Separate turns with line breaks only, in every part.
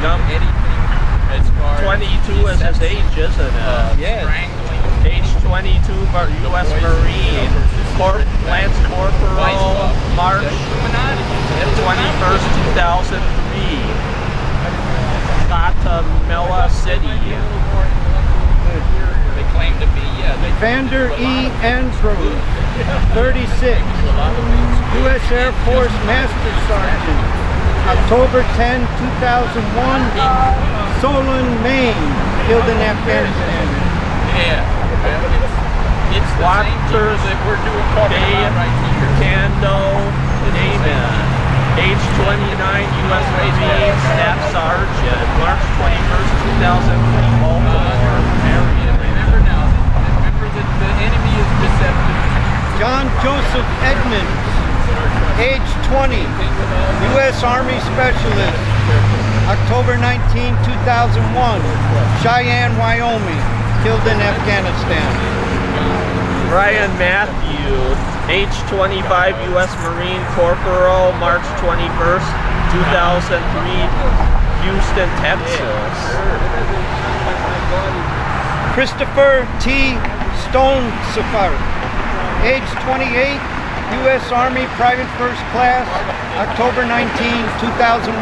As far
22 is his age, isn't it?
yes.
Age 22, U.S. Marine, Lance Corporal, March 21st, 2003, Guatemala City.
They claim to be,
Vander E. Andrews, 36, U.S. Air Force Master Sergeant, October 10, 2001, Solon, Maine, killed in Afghanistan.
Yeah. It's the same tours that we're doing right here.
Kando Damon, age 29, U.S. Marine, Staff Sergeant, March 21st, 2003, Baltimore, Marion.
Remember now, remember that the enemy is deceptive.
John Joseph Edmonds, age 20, U.S. Army Specialist, October 19, 2001, Cheyenne, Wyoming, killed in Afghanistan.
Brian Matthew, age 25, U.S. Marine Corporal, March 21st, 2003, Houston, Texas.
Christopher T. Stonesiffer, age 28, U.S. Army Private First Class, October 19, 2001,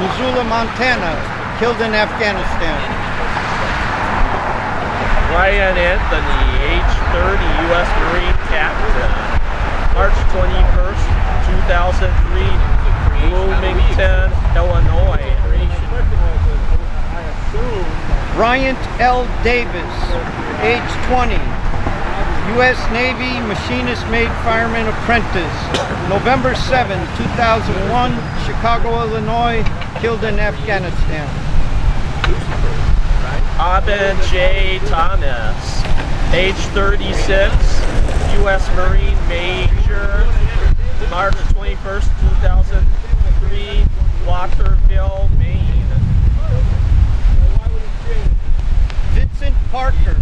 Missoula, Montana, killed in Afghanistan.
Ryan Anthony, age 30, U.S. Marine Captain, March 21st, 2003, Bloomington, Illinois.
Bryant L. Davis, age 20, U.S. Navy Machinist Made Fireman Apprentice, November 7, 2001, Chicago, Illinois, killed in Afghanistan.
Abin J. Thomas, age 36, U.S. Marine Major, March 21st, 2003, Waterville, Maine.
Vincent Parker,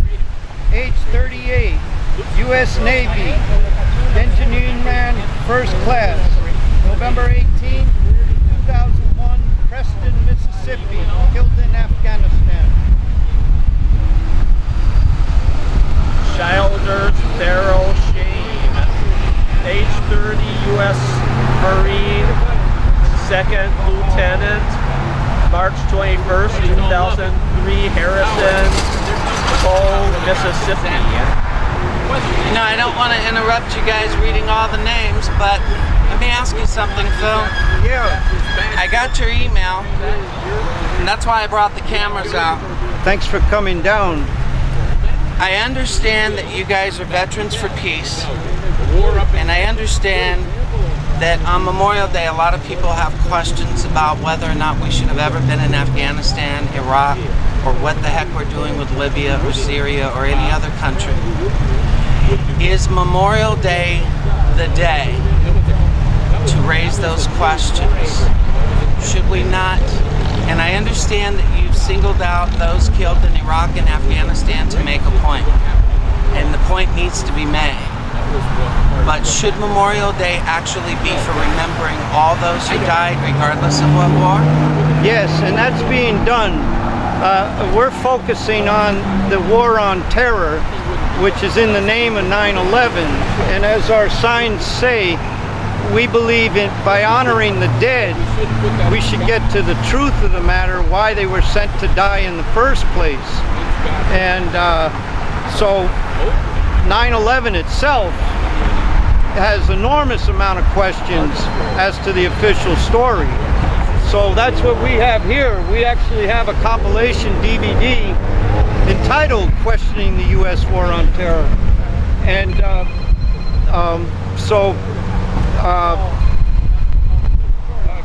age 38, U.S. Navy, Engineering Man, First Class, November 18, 2001, Preston, Mississippi, killed in Afghanistan.
Childers Darrell Shane, age 30, U.S. Marine, Second Lieutenant, March 21st, 2003, Harrison, Cole, Mississippi.
You know, I don't want to interrupt you guys reading all the names, but let me ask you something, Phil.
Yeah.
I got your email, and that's why I brought the cameras out.
Thanks for coming down.
I understand that you guys are veterans for peace, and I understand that on Memorial Day a lot of people have questions about whether or not we should have ever been in Afghanistan, Iraq, or what the heck we're doing with Libya or Syria or any other country. Is Memorial Day the day to raise those questions? Should we not? And I understand that you've singled out those killed in Iraq and Afghanistan to make a point, and the point needs to be made. But should Memorial Day actually be for remembering all those who died regardless of what war?
Yes, and that's being done. We're focusing on the war on terror, which is in the name of 9/11, and as our signs say, we believe in by honoring the dead, we should get to the truth of the matter, why they were sent to die in the first place. And so 9/11 itself has enormous amount of questions as to the official story. So that's what we have here. We actually have a compilation DVD entitled Questioning the U.S. War on Terror. And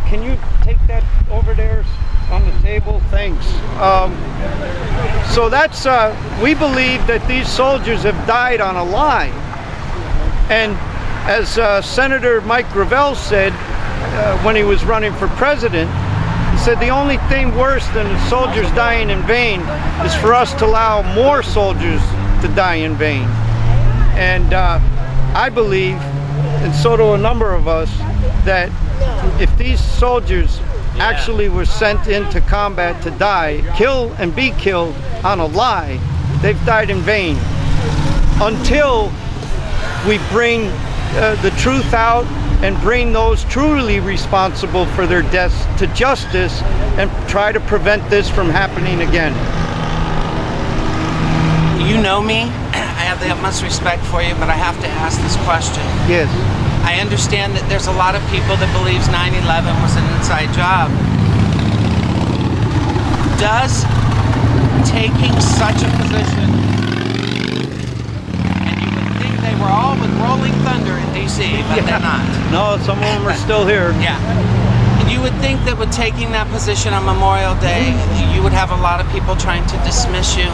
can you take that over there on the table? Thanks. So that's, we believe that these soldiers have died on a lie. And as Senator Mike Gravel said when he was running for president, he said the only thing worse than the soldiers dying in vain is for us to allow more soldiers to die in vain. And I believe, and so do a number of us, that if these soldiers actually were sent into combat to die, kill and be killed on a lie, they've died in vain. Until we bring the truth out and bring those truly responsible for their deaths to justice and try to prevent this from happening again.
You know me. I have the utmost respect for you, but I have to ask this question.
Yes.
I understand that there's a lot of people that believes 9/11 was an inside job. Does taking such a position, and you would think they were all with Rolling Thunder in D.C., but they're not.
No, some of them are still here.
Yeah. And you would think that with taking that position on Memorial Day, you would have a lot of people trying to dismiss you.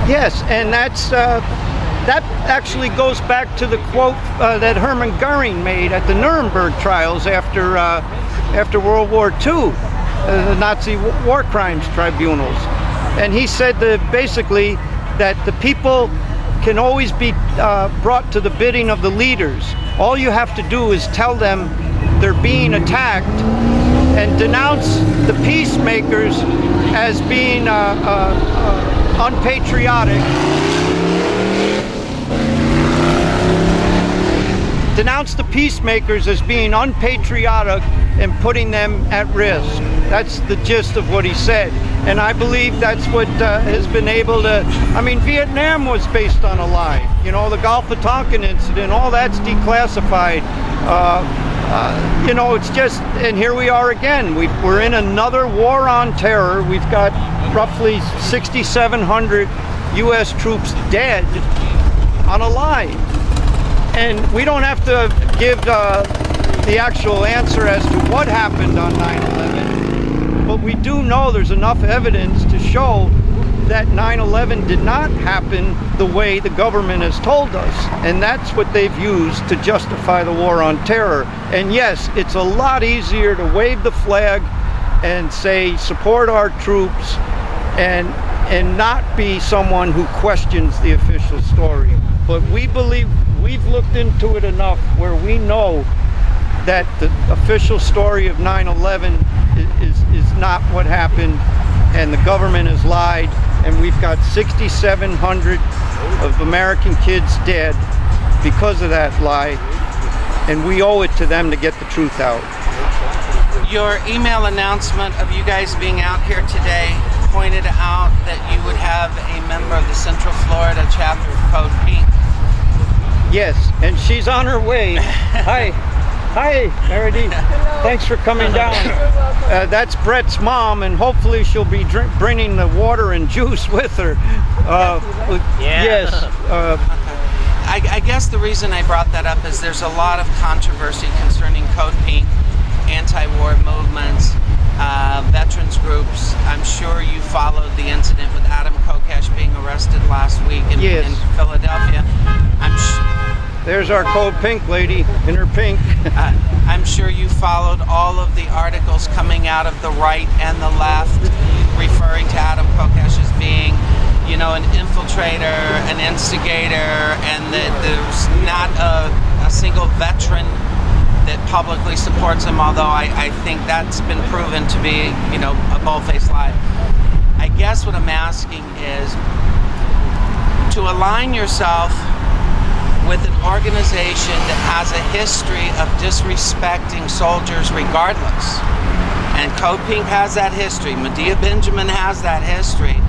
Yes, and that actually goes back to the quote that Hermann Goering made at the Nuremberg trials after World War II, the Nazi war crimes tribunals. And he said that basically that the people can always be brought to the bidding of the leaders. All you have to do is tell them they're being attacked and denounce the peacemakers as being unpatriotic. Denounce the peacemakers as being unpatriotic and putting them at risk. That's the gist of what he said. And I believe that's what has been able to, I mean, Vietnam was based on a lie. You know, the Gulf of Tonkin incident, all that's declassified. You know, it's just, and here we are again. We're in another war on terror. We've got roughly 6,700 U.S. troops dead on a lie. And we don't have to give the actual answer as to what happened on 9/11, but we do know there's enough evidence to show that 9/11 did not happen the way the government has told us, and that's what they've used to justify the war on terror. And yes, it's a lot easier to wave the flag and say support our troops and not be someone who questions the official story. But we believe, we've looked into it enough where we know that the official story of 9/11 is not what happened, and the government has lied, and we've got 6,700 of American kids dead because of that lie, and we owe it to them to get the truth out.
Your email announcement of you guys being out here today pointed out that you would have a member of the Central Florida chapter of CodePink.
Yes, and she's on her way. Hi. Hi, Meredith. Thanks for coming down. That's Brett's mom, and hopefully she'll be bringing the water and juice with her. Yes.
I guess the reason I brought that up is there's a lot of controversy concerning CodePink, anti-war movements, veterans groups. I'm sure you followed the incident with Adam Kokesh being arrested last week in Philadelphia.
There's our CodePink lady in her pink.
I'm sure you followed all of the articles coming out of the right and the left referring to Adam Kokesh as being, you know, an infiltrator, an instigator, and that there's not a single veteran that publicly supports him, although I think that's been proven to be, you know, a bold-faced lie. I guess what I'm asking is to align yourself with an organization that has a history of disrespecting soldiers regardless. And CodePink has that history. Medea Benjamin has that history.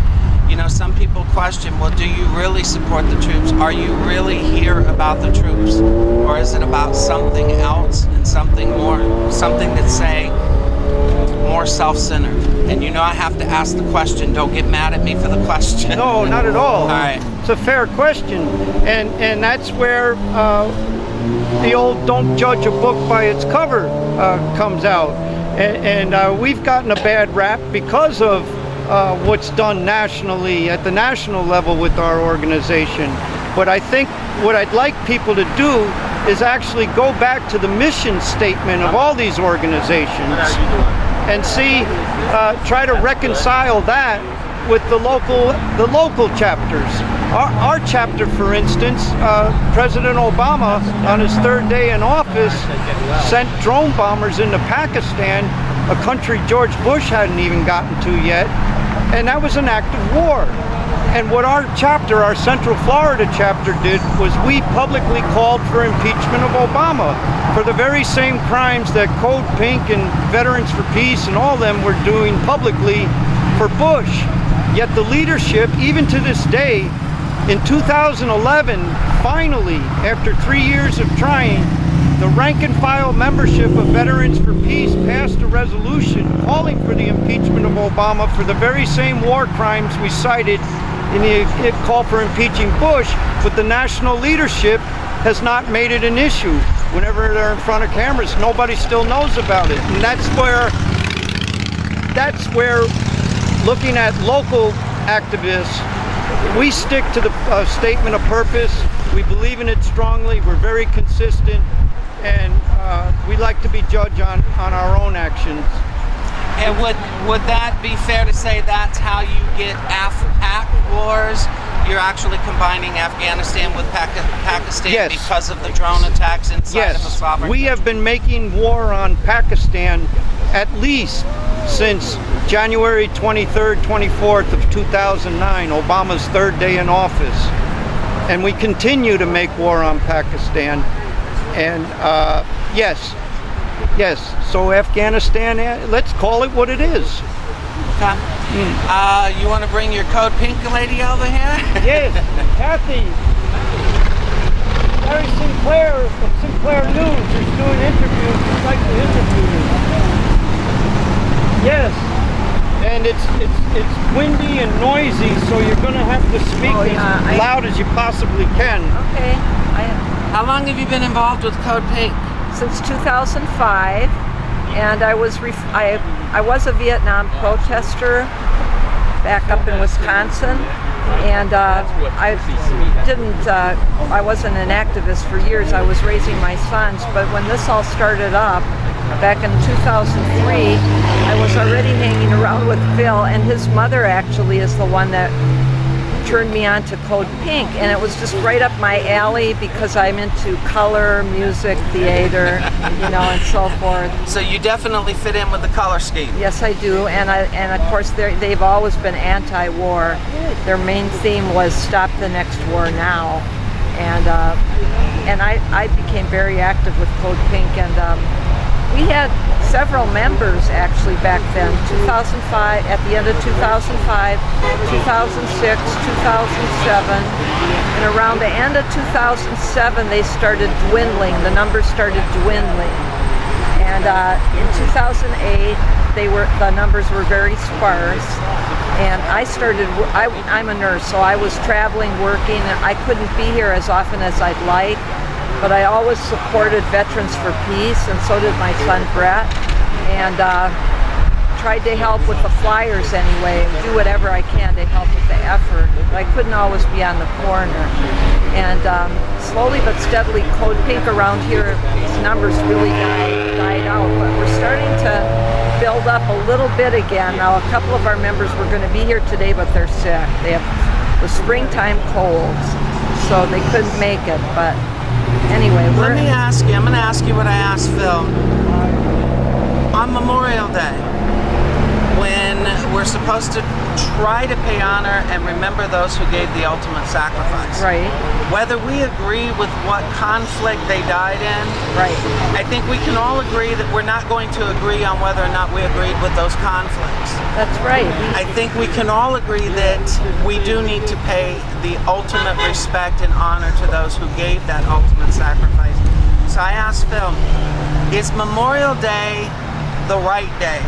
You know, some people question, well, do you really support the troops? Are you really here about the troops? Or is it about something else and something more, something that's, say, more self-centered? And you know I have to ask the question. Don't get mad at me for the question.
No, not at all.
All right.
It's a fair question. And that's where the old don't judge a book by its cover comes out. And we've gotten a bad rap because of what's done nationally, at the national level with our organization. But I think what I'd like people to do is actually go back to the mission statement of all these organizations and see, try to reconcile that with the local chapters. Our chapter, for instance, President Obama, on his third day in office, sent drone bombers into Pakistan a country George Bush hadn't even gotten to yet, and that was an act of war. And what our chapter, our Central Florida chapter did was we publicly called for impeachment of Obama for the very same crimes that CodePink and Veterans for Peace and all of them were doing publicly for Bush. Yet the leadership, even to this day, in 2011, finally, after 3 years of trying, the rank and file membership of Veterans for Peace passed a resolution calling for the impeachment of Obama for the very same war crimes we cited in the call for impeaching Bush, but the national leadership has not made it an issue. Whenever they're in front of cameras, nobody still knows about it. And that's where looking at local activists, we stick to the statement of purpose. We believe in it strongly. We're very consistent, and we like to be judged on our own actions.
And would that be fair to say that's how you get AF-PAC wars? You're actually combining Afghanistan with Pakistan
Yes.
because of the drone attacks inside of a sovereign
We
country?
have been making war on Pakistan at least since January 23rd, 24th of 2009, Obama's third day in office. And we continue to make war on Pakistan. And yes, so Afghanistan, let's call it what it is.
Okay. You want to bring your CodePink lady over here?
Yes, Kathy. Larry Sinclair of Sinclair News is doing interviews. We'd like to interview you. Yes, and it's windy and noisy, so you're going to have to speak as loud as you possibly can.
Okay.
How long have you been involved with CodePink?
Since 2005, and I was a Vietnam protester back up in Wisconsin, and I wasn't an activist for years. I was raising my sons, but when this all started up back in 2003, I was already hanging around with Phil, and his mother actually is the one that turned me on to CodePink, and it was just right up my alley because I'm into color, music, theater, and so forth.
So you definitely fit in with the color scheme.
Yes, I do, and of course they've always been anti-war. Their main theme was "Stop the next war now," and I became very active with CodePink, and we had several members actually back then. 2005, at the end of 2005, 2006, 2007, and around the end of 2007 they started dwindling. The numbers started dwindling, and in 2008 the numbers were very sparse. And I'm a nurse, so I was traveling, working, and I couldn't be here as often as I'd like. But I always supported Veterans for Peace, and so did my son Brett, and tried to help with the flyers anyway, and do whatever I can to help with the effort. But I couldn't always be on the corner. And slowly but steadily, CodePink around here, these numbers really died out. But we're starting to build up a little bit again. Now, a couple of our members were going to be here today, but they're sick. They have the springtime colds, so they couldn't make it. But anyway,
I'm going to ask you what I asked Phil. On Memorial Day, when we're supposed to try to pay honor and remember those who gave the ultimate sacrifice.
Right.
Whether we agree with what conflict they died in,
Right.
I think we can all agree that we're not going to agree on whether or not we agreed with those conflicts.
That's right.
I think we can all agree that we do need to pay the ultimate respect and honor to those who gave that ultimate sacrifice. So I asked Phil, is Memorial Day the right day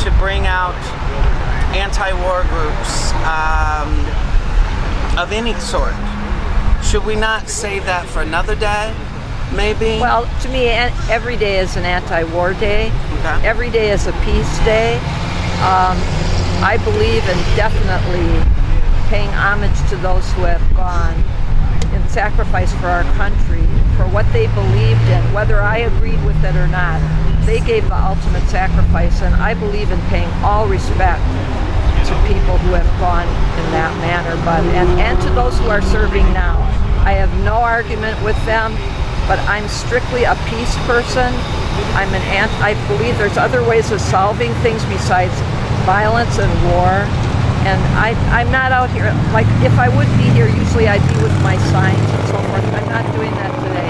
to bring out anti-war groups of any sort? Should we not save that for another day, maybe?
Well, to me, every day is an anti-war day.
Okay.
Every day is a peace day. I believe in definitely paying homage to those who have gone in sacrifice for our country, for what they believed in, whether I agreed with it or not. They gave the ultimate sacrifice, and I believe in paying all respect to people who have gone in that manner, and to those who are serving now. I have no argument with them. but I'm strictly a peace person. I believe there's other ways of solving things besides violence and war. And I'm not out here, like if I would be here, usually I'd be with my signs and so forth. I'm not doing that today.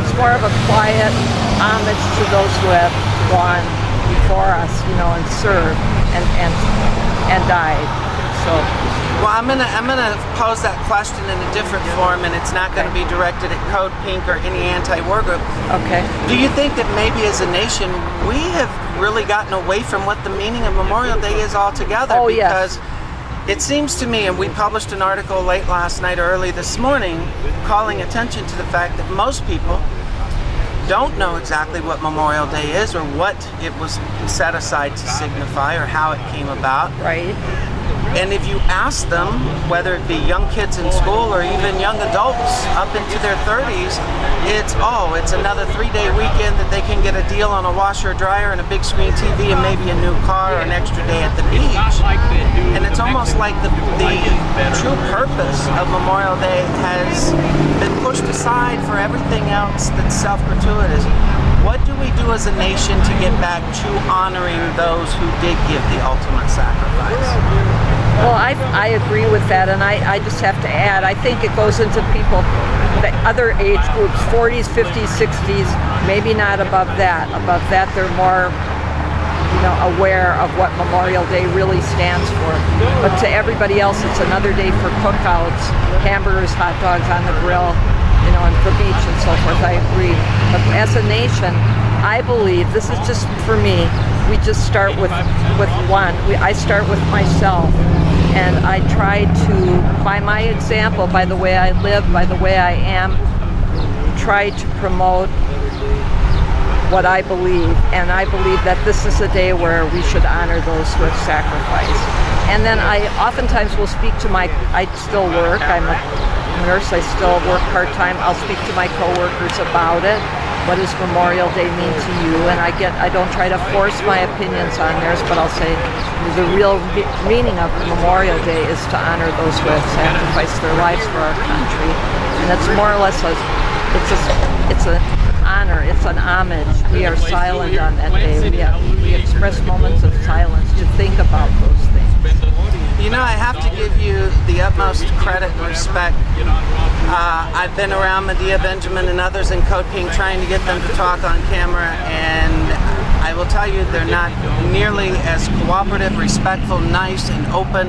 It's more of a quiet homage to those who have gone before us, you know, and served and died. So.
Well, I'm gonna pose that question in a different form, and it's not going to be directed at CodePink or any anti-war group.
Okay.
Do you think that maybe as a nation we have really gotten away from what the meaning of Memorial Day is altogether?
Oh,
because
yes.
it seems to me, and we published an article late last night or early this morning calling attention to the fact that most people don't know exactly what Memorial Day is or what it was set aside to signify or how it came about.
Right.
And if you ask them, whether it be young kids in school or even young adults up into their 30s, it's another 3-day weekend that they can get a deal on a washer or dryer and a big screen TV and maybe a new car or an extra day at the beach. And it's almost like the true purpose of Memorial Day has been pushed aside for everything else that's self-gratuitous. What do we do as a nation to get back to honoring those who did give the ultimate sacrifice?
Well, I agree with that, and I just have to add, I think it goes into people, the other age groups, 40s, 50s, 60s, maybe not above that. Above that, they're more, you know, aware of what Memorial Day really stands for. But to everybody else, it's another day for cookouts, hamburgers, hot dogs on the grill, you know, and the beach and so forth. I agree. But as a nation, I believe, this is just for me, we just start with one. I start with myself, and I try to, by my example, by the way I live, by the way I am, try to promote what I believe. And I believe that this is a day where we should honor those who have sacrificed. And then I oftentimes will speak to I still work, I'm a nurse, I still work part-time. I'll speak to my coworkers about it. What does Memorial Day mean to you? And I don't try to force my opinions on theirs, but I'll say the real meaning of Memorial Day is to honor those who have sacrificed their lives for our country. And it's more or less it's an honor, it's an homage. We are silent on that day. We express moments of silence to think about those things.
You know, I have to give you the utmost credit and respect. I've been around Medea Benjamin and others in CodePink trying to get them to talk on camera, and I will tell you they're not nearly as cooperative, respectful, nice, and open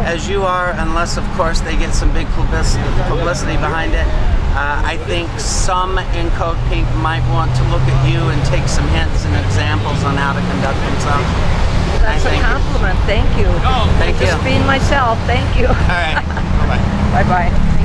as you are, unless, of course, they get some big publicity behind it. I think some in CodePink might want to look at you and take some hints and examples on how to conduct themselves.
That's a compliment. Thank you.
Thank you.
Just being myself. Thank you.
All right. Bye-bye.
Bye-bye.